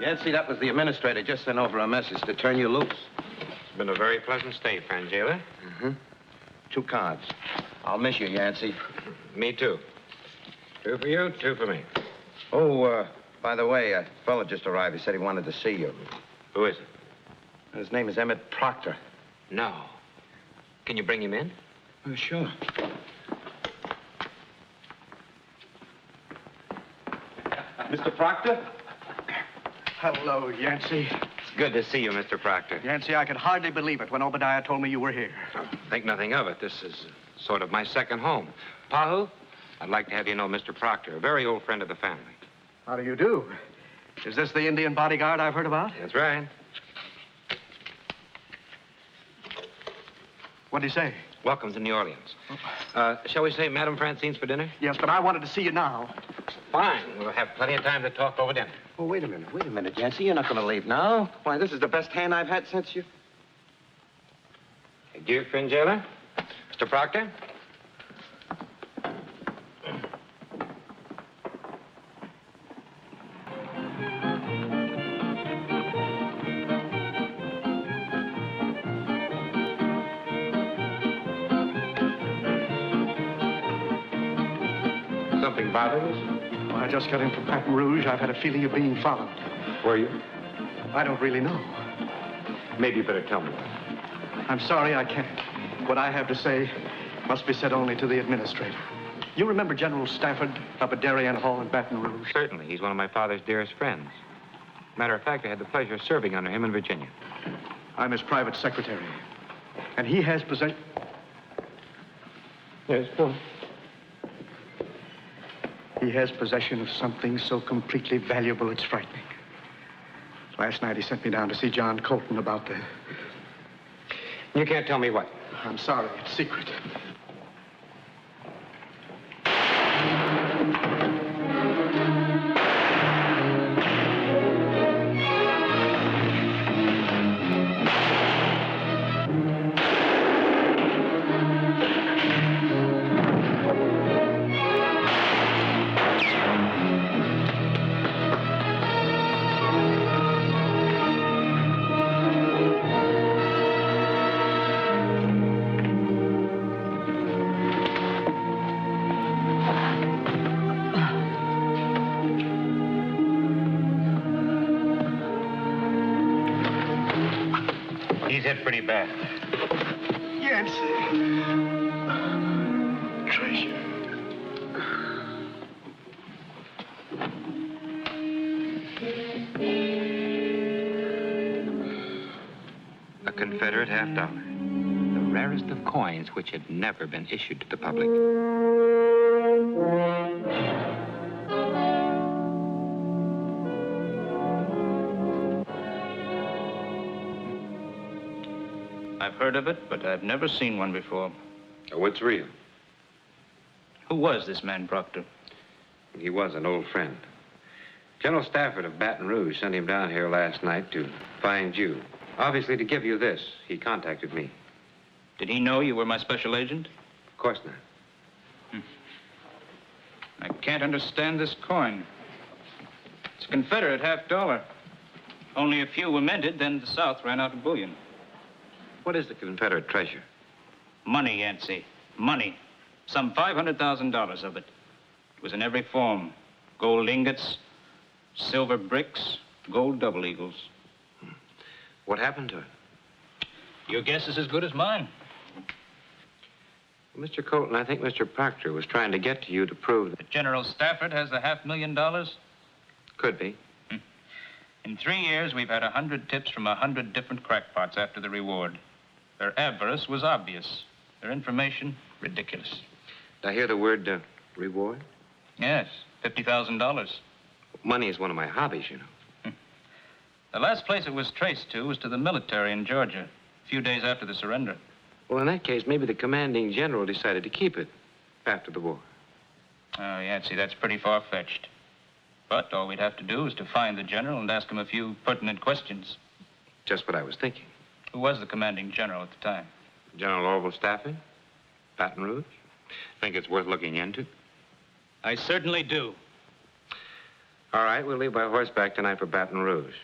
Yancy, that was the administrator. Just sent over a message to turn you loose. It's been a very pleasant stay, Frangela. Mm-hmm. 2 cards. I'll miss you, Yancy. Me too. 2 for you, 2 for me. Oh, by the way, a fellow just arrived. He said he wanted to see you. Who is it? His name is Emmett Proctor. No. Can you bring him in? Oh, sure. Mr. Proctor? Hello, Yancy. It's good to see you, Mr. Proctor. Yancy, I could hardly believe it when Obadiah told me you were here. Think nothing of it. This is sort of my second home. Pahoo, I'd like to have you know Mr. Proctor, a very old friend of the family. How do you do? Is this the Indian bodyguard I've heard about? That's right. What'd he say? Welcome to New Orleans. Shall we say Madame Francine's for dinner? Yes, but I wanted to see you now. Fine. We'll have plenty of time to talk over dinner. Oh, wait a minute, Yancy. You're not going to leave now. Why, this is the best hand I've had since you... Adieu, Frangela. Mr. Proctor? Something bothering us? Well, I just got in from Baton Rouge. I've had a feeling of being followed. Were you? I don't really know. Maybe you better tell me. I'm sorry, I can't. What I have to say must be said only to the administrator. You remember General Stafford up at Darien Hall in Baton Rouge? Certainly. He's one of my father's dearest friends. Matter of fact, I had the pleasure of serving under him in Virginia. I'm his private secretary. And he has possession... Yes, go on. He has possession of something so completely valuable it's frightening. Last night he sent me down to see John Colton about the... You can't tell me what? I'm sorry, it's secret. Pretty bad. Yancy. Treasure. A Confederate $50. The rarest of coins which had never been issued to the public. I've heard of it, but I've never seen one before. Oh, it's real. Who was this man, Proctor? He was an old friend. General Stafford of Baton Rouge sent him down here last night to find you. Obviously to give you this. He contacted me. Did he know you were my special agent? Of course not. I can't understand this coin. It's a Confederate $50. Only a few were minted, then the South ran out of bullion. What is the Confederate treasure? Money, Yancy. Money. Some $500,000 of it. It was in every form. Gold ingots, silver bricks, gold double eagles. What happened to it? Your guess is as good as mine. Well, Mr. Colton, I think Mr. Proctor was trying to get to you to prove that... General Stafford has the $500,000? Could be. In 3 years, we've had 100 tips from 100 different crackpots after the reward. Their avarice was obvious. Their information, ridiculous. Did I hear the word reward? Yes, $50,000. Money is one of my hobbies, you know. The last place it was traced to was to the military in Georgia, a few days after the surrender. Well, in that case, maybe the commanding general decided to keep it after the war. Oh, Yancy, that's pretty far-fetched. But all we'd have to do is to find the general and ask him a few pertinent questions. Just what I was thinking. Who was the commanding general at the time? General Orville Stafford? Baton Rouge? Think it's worth looking into? I certainly do. All right, we'll leave by horseback tonight for Baton Rouge.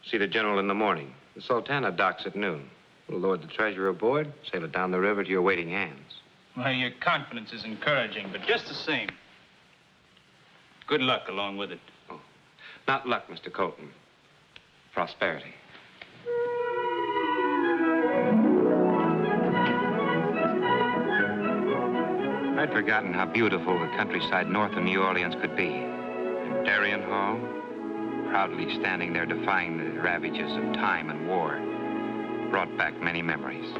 See the general in the morning. The Sultana docks at noon. We'll load the treasure aboard, sail it down the river to your waiting hands. Well, your confidence is encouraging, but just the same. Good luck along with it. Oh, not luck, Mr. Colton. Prosperity. I'd forgotten how beautiful the countryside north of New Orleans could be. And Darien Hall, proudly standing there defying the ravages of time and war, brought back many memories.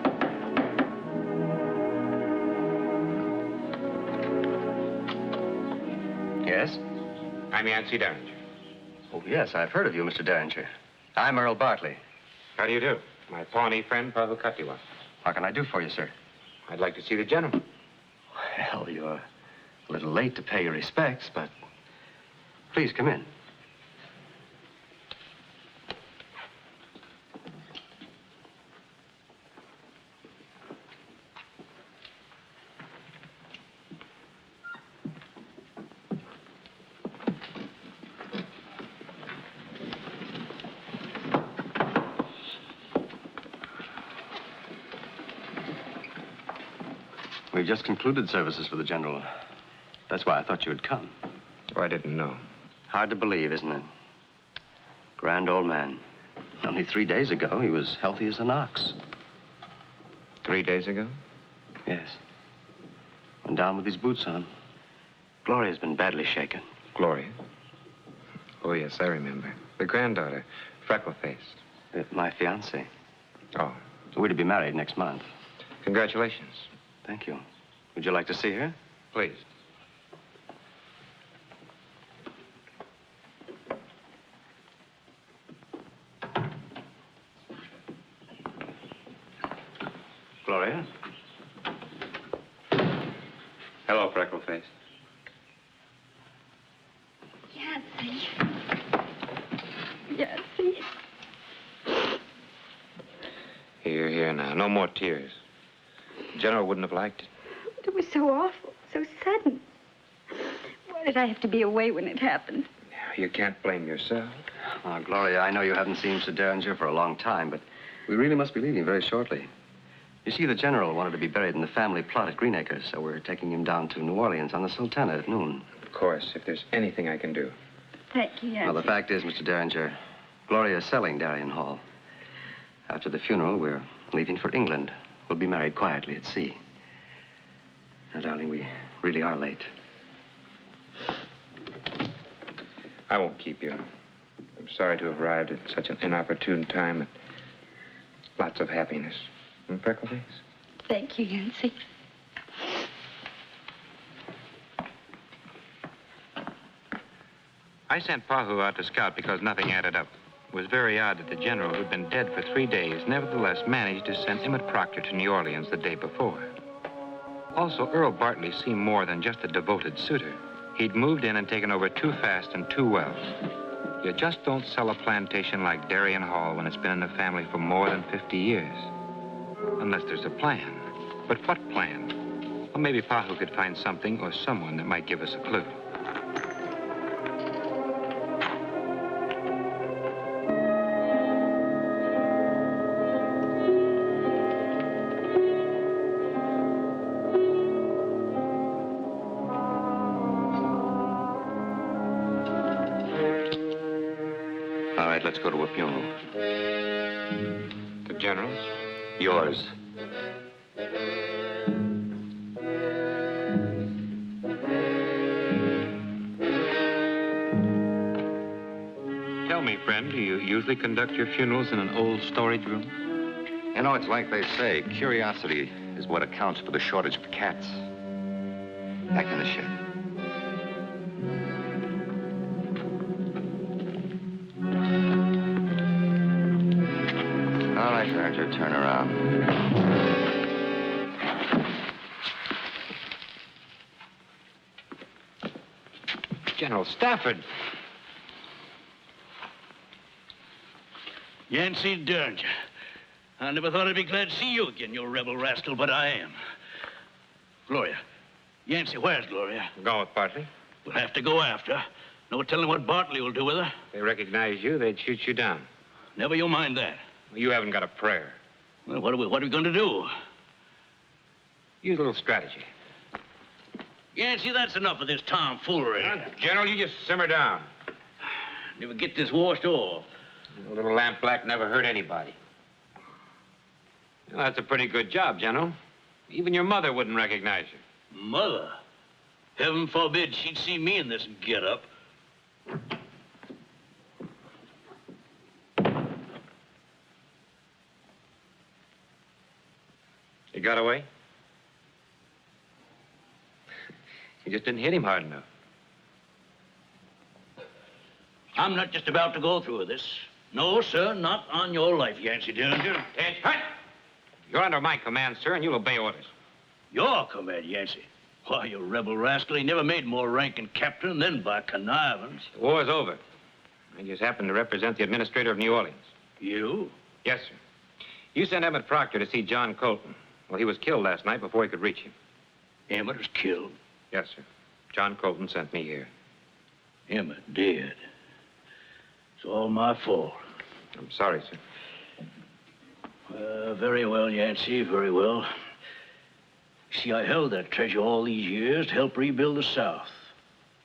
Yes? I'm Yancy Derringer. Oh, yes, I've heard of you, Mr. Derringer. I'm Earl Bartley. How do you do? My Pawnee friend, Pahoo-Ka-Ta-Wah. What can I do for you, sir? I'd like to see the general. Well, you're a little late to pay your respects, but please come in. We've just concluded services for the general. That's why I thought you would come. Oh, I didn't know. Hard to believe, isn't it? Grand old man. Only 3 days ago, he was healthy as an ox. 3 days ago? Yes. Went down with his boots on. Gloria's been badly shaken. Gloria? Oh, yes, I remember. The granddaughter, freckle-faced. My fiancée. Oh, We're to be married next month. congratulations. Thank you. Would you like to see her? Please. Gloria? Hello, freckle-faced. Yancy. Yancy. Here now. No more tears. The general wouldn't have liked it. It was so awful, so sudden. Why did I have to be away when it happened? You can't blame yourself. Oh, Gloria, I know you haven't seen Mr. Derringer for a long time, but we really must be leaving very shortly. You see, the general wanted to be buried in the family plot at Green Acres, so we're taking him down to New Orleans on the Sultana at noon. Of course, if there's anything I can do. Thank you, Yancy. Well, the fact is, Mr. Derringer, Gloria is selling Darien Hall. After the funeral, we're leaving for England. We'll be married quietly at sea. Now, darling, we really are late. I won't keep you. I'm sorry to have arrived at such an inopportune time. Lots of happiness. Freckleface? Thank you, Yancy. I sent Pahoo out to scout because nothing added up. It was very odd that the general, who'd been dead for 3 days, nevertheless managed to send Emmett Proctor to New Orleans the day before. Also, Earl Bartley seemed more than just a devoted suitor. He'd moved in and taken over too fast and too well. You just don't sell a plantation like Darien Hall when it's been in the family for more than 50 years. Unless there's a plan. But what plan? Well, maybe Pahoo could find something or someone that might give us a clue. All right, let's go to a funeral. The general's? Yours. Tell me, friend, do you usually conduct your funerals in an old storage room? You know, it's like they say, curiosity is what accounts for the shortage of cats. Back in the shed. All right, Derringer, turn around. General Stafford. Yancy Derringer. I never thought I'd be glad to see you again, you rebel rascal, but I am. Gloria. Yancy, where's Gloria? I'm going with Bartley. We'll have to go after her. No telling what Bartley will do with her. If they recognize you, they'd shoot you down. Never you mind that. Well, you haven't got a prayer. Well, what are we going to do? Use a little strategy. Yancy, that's enough of this tomfoolery. General, you just simmer down. Never get this washed off. A little lampblack never hurt anybody. Well, that's a pretty good job, General. Even your mother wouldn't recognize you. Mother? Heaven forbid she'd see me in this get-up. He got away? You just didn't hit him hard enough. I'm not just about to go through with this. No, sir, not on your life, Yancy Derringer. Attention! You're under my command, sir, and you'll obey orders. Your command, Yancy. Why, you rebel rascal, he never made more ranking captain than by connivance. The war's over. I just happen to represent the administrator of New Orleans. You? Yes, sir. You sent Emmett Proctor to see John Colton. Well, he was killed last night before he could reach him. Emmett was killed? Yes, sir. John Colton sent me here. Emmett dead. It's all my fault. I'm sorry, sir. Very well, Yancy, very well. See, I held that treasure all these years to help rebuild the South.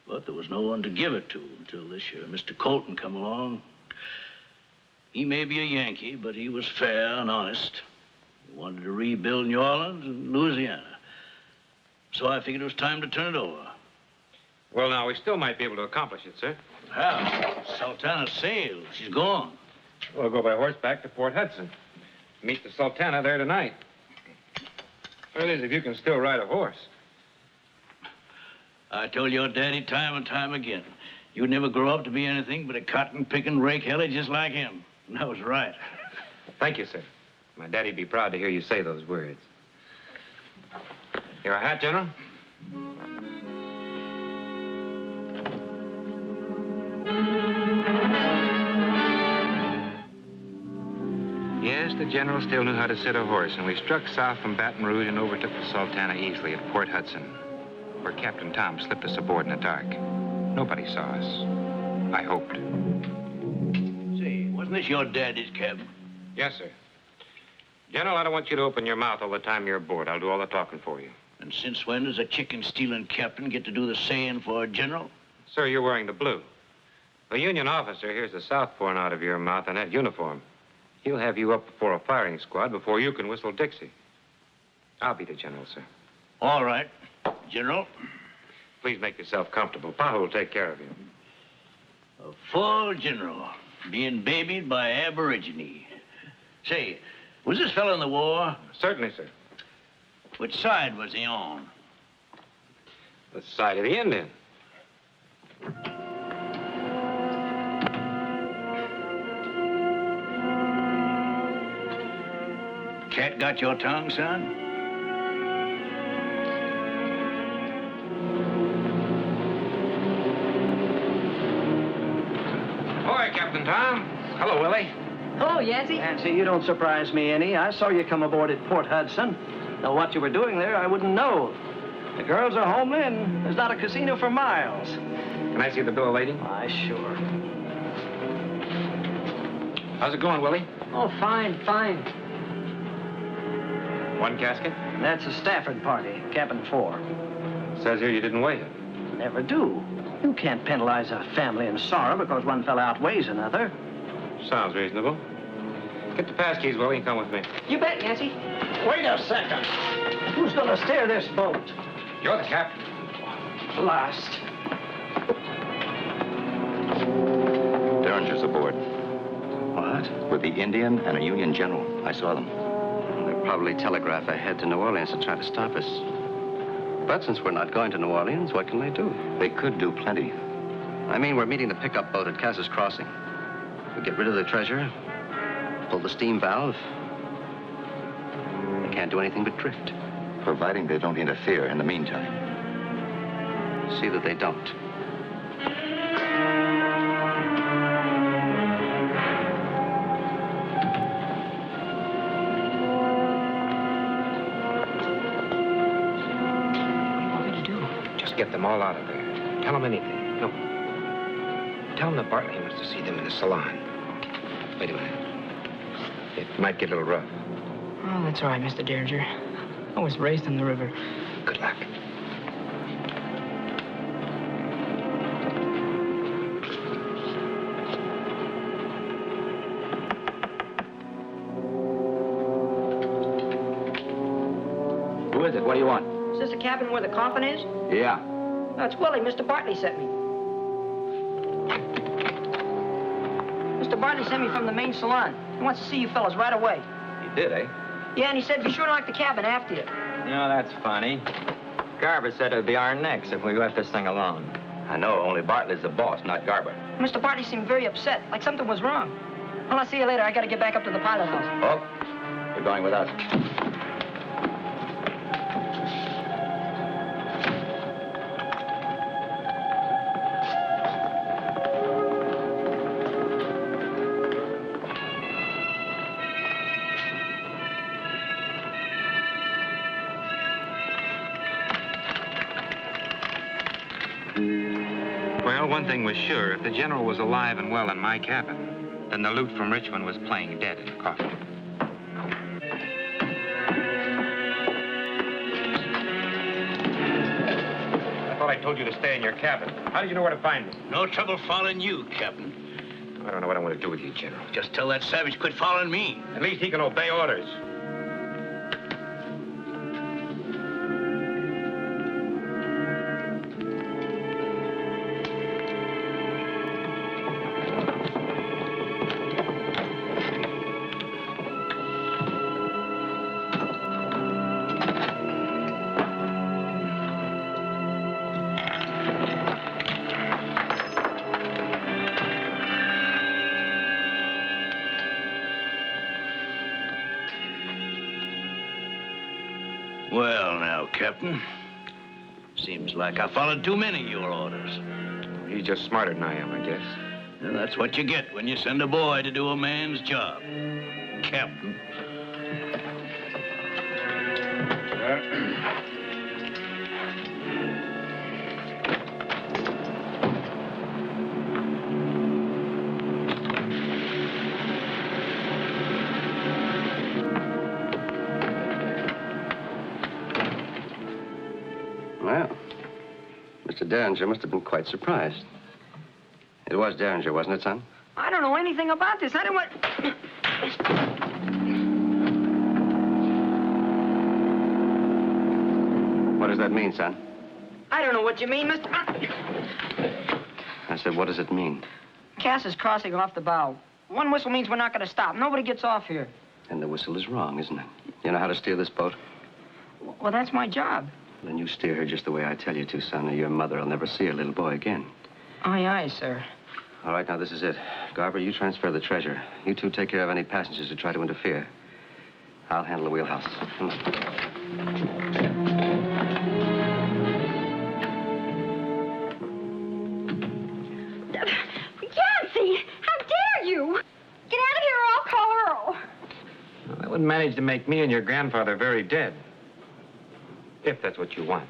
But there was no one to give it to until this year Mr. Colton come along. He may be a Yankee, but he was fair and honest. He wanted to rebuild New Orleans and Louisiana. So I figured it was time to turn it over. Well, now, we still might be able to accomplish it, sir. How? Sultana sailed. She's gone. We'll go by horseback to Port Hudson. Meet the Sultana there tonight. Well, it is if you can still ride a horse. I told your daddy time and time again, you'd never grow up to be anything but a cotton-picking rake helly just like him. And I was right. Thank you, sir. My daddy'd be proud to hear you say those words. Your hat, General? Yes, the general still knew how to sit a horse, and we struck south from Baton Rouge and overtook the Sultana easily at Port Hudson, where Captain Tom slipped us aboard in the dark. Nobody saw us. I hoped. Say, wasn't this your daddy's cabin? Yes, sir. General, I don't want you to open your mouth all the time you're aboard. I'll do all the talking for you. And since when does a chicken-stealing captain get to do the saying for a general? Sir, you're wearing the blue. A Union officer hears the South pouring out of your mouth in that uniform. He'll have you up before a firing squad before you can whistle Dixie. I'll be the general, sir. All right, General. Please make yourself comfortable. Pahoo will take care of you. A full general, being babied by Aborigine. Say, was this fellow in the war? Certainly, sir. Which side was he on? The side of the Indian. Cat got your tongue, son? Ahoy, Captain Tom. Hello, Willie. Hello, Yancy. Yancy, you don't surprise me any. I saw you come aboard at Port Hudson. Though what you were doing there, I wouldn't know. The girls are homely, and there's not a casino for miles. Can I see the bill of lading? Why, sure. How's it going, Willie? Oh, fine, fine. One casket? That's a Stafford party, cabin 4. Says here you didn't weigh it. Never do. You can't penalize a family in sorrow because one fellow outweighs another. Sounds reasonable. Get the pass keys, Willie, and come with me. You bet, Yancy. Wait a second. Who's gonna steer this boat? You're the captain. Blast. Derringer's aboard. What? With the Indian and a Union general. I saw them. They'll probably telegraph ahead to New Orleans to try to stop us. But since we're not going to New Orleans, what can they do? They could do plenty. I mean, we're meeting the pickup boat at Cass's Crossing. We get rid of the treasure, pull the steam valve. They can't do anything but drift. Providing they don't interfere in the meantime. See that they don't. Just get them all out of there. Tell them anything. No. Tell them that Bartley wants to see them in the salon. Wait a minute. It might get a little rough. Oh, that's all right, Mr. Derringer. I was raised on the river. Good luck. Who is it? What do you want? Is this the cabin where the coffin is? Yeah. That's Willie. Mr. Bartley sent me. Mr. Bartley sent me from the main salon. He wants to see you fellas right away. He did, eh? Yeah, and he said be sure to lock the cabin after you. No, that's funny. Garber said it would be our necks if we left this thing alone. I know, only Bartley's the boss, not Garber. Mr. Bartley seemed very upset, like something was wrong. Well, I'll see you later. I gotta get back up to the pilot house. Oh, you're going with us. Well, one thing was sure. If the general was alive and well in my cabin, then the loot from Richmond was playing dead in the coffin. I thought I told you to stay in your cabin. How did you know where to find me? No trouble following you, Captain. I don't know what I want to do with you, General. Just tell that savage quit following me. At least he can obey orders. Well, now, Captain. Seems like I followed too many of your orders. He's just smarter than I am, I guess. And that's what you get when you send a boy to do a man's job. Captain. Well, Mr. Derringer must have been quite surprised. It was Derringer, wasn't it, son? I don't know anything about this. I don't want... What does that mean, son? I don't know what you mean, Mr... I said, what does it mean? Cass is crossing off the bow. One whistle means we're not going to stop. Nobody gets off here. And the whistle is wrong, isn't it? You know how to steer this boat? Well, that's my job. Then you steer her just the way I tell you to, son, or your mother will never see her little boy again. Aye, aye, sir. All right, now this is it. Garber, you transfer the treasure. You two take care of any passengers who try to interfere. I'll handle the wheelhouse. Come on. Yancy, how dare you? Get out of here or I'll call Earl. Well, that would manage to make me and your grandfather very dead. If that's what you want.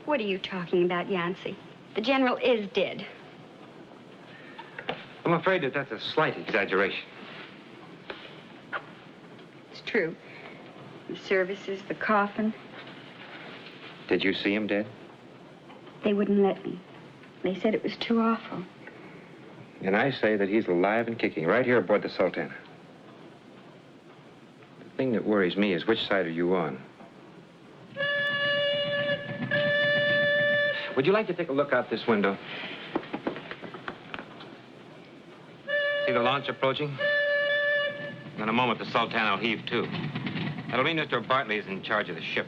What are you talking about, Yancy? The general is dead. I'm afraid that that's a slight exaggeration. It's true. The services, the coffin, Did you see him dead? they wouldn't let me. They said it was too awful. And I say that he's alive and kicking right here aboard the Sultana. The thing that worries me is which side are you on? Would you like to take a look out this window? See the launch approaching? In a moment, the Sultana will heave to. That'll mean Mr. Bartley is in charge of the ship.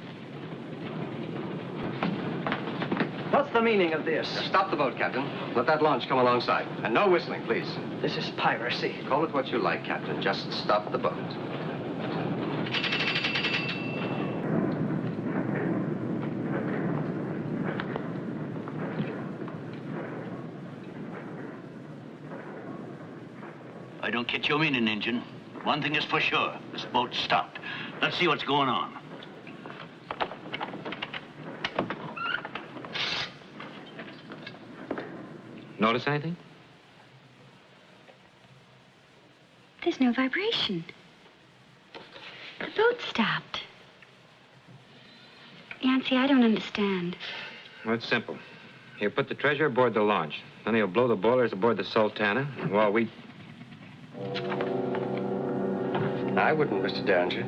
What's the meaning of this? Stop the boat, Captain. Let that launch come alongside. And no whistling, please. This is piracy. Call it what you like, Captain. Just stop the boat. I don't get your meaning, Injun. One thing is for sure. This boat's stopped. Let's see what's going on. Notice anything? There's no vibration. The boat stopped. Yancy, I don't understand. Well, it's simple. He'll put the treasure aboard the launch. Then he'll blow the boilers aboard the Sultana while we... I wouldn't, Mr. Derringer.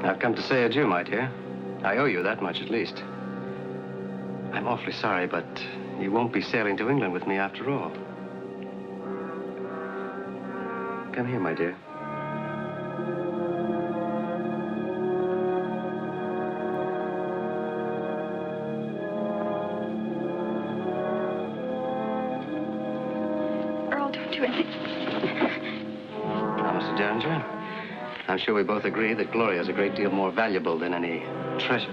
I've come to say adieu, my dear. I owe you that much at least. I'm awfully sorry, but you won't be sailing to England with me after all. Come here, my dear. Earl, don't do anything. Now, Mr. Derringer, I'm sure we both agree that Gloria is a great deal more valuable than any treasure.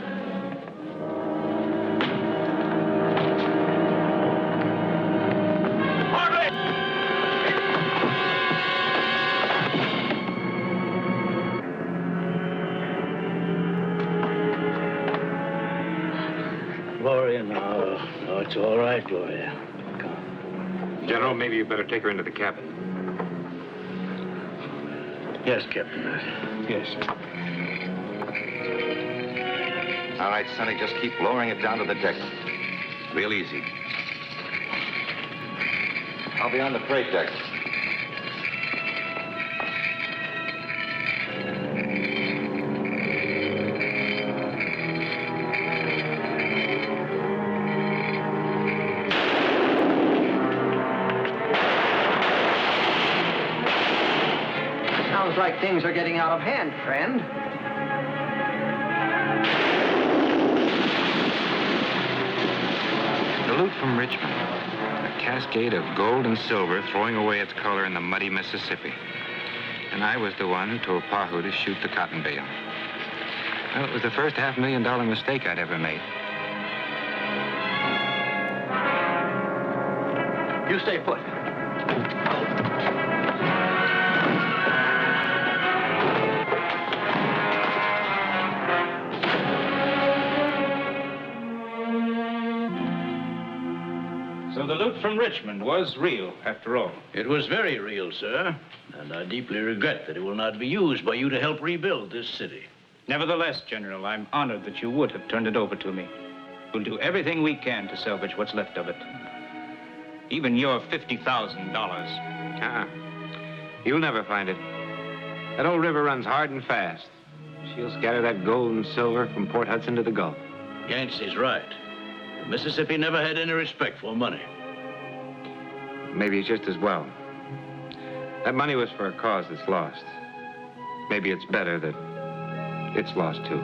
Gloria, no, it's all right, Gloria. Come. General, maybe you better take her into the cabin. Yes, Captain. Yes, sir. All right, Sonny, just keep lowering it down to the deck. Real easy. I'll be on the freight deck. Sounds like things are getting out of hand, friend. The loot from Richmond. A cascade of gold and silver throwing away its color in the muddy Mississippi. And I was the one who told Pahoo to shoot the cotton bale. Well, it was the first $500,000 mistake I'd ever made. You stay put. So the loot from Richmond was real, after all. It was very real, sir. And I deeply regret that it will not be used by you to help rebuild this city. Nevertheless, General, I'm honored that you would have turned it over to me. We'll do everything we can to salvage what's left of it. Even your $50,000. You'll never find it. That old river runs hard and fast. She'll scatter that gold and silver from Port Hudson to the Gulf. Yancy's right. Mississippi never had any respect for money. Maybe it's just as well. That money was for a cause that's lost. Maybe it's better that it's lost, too.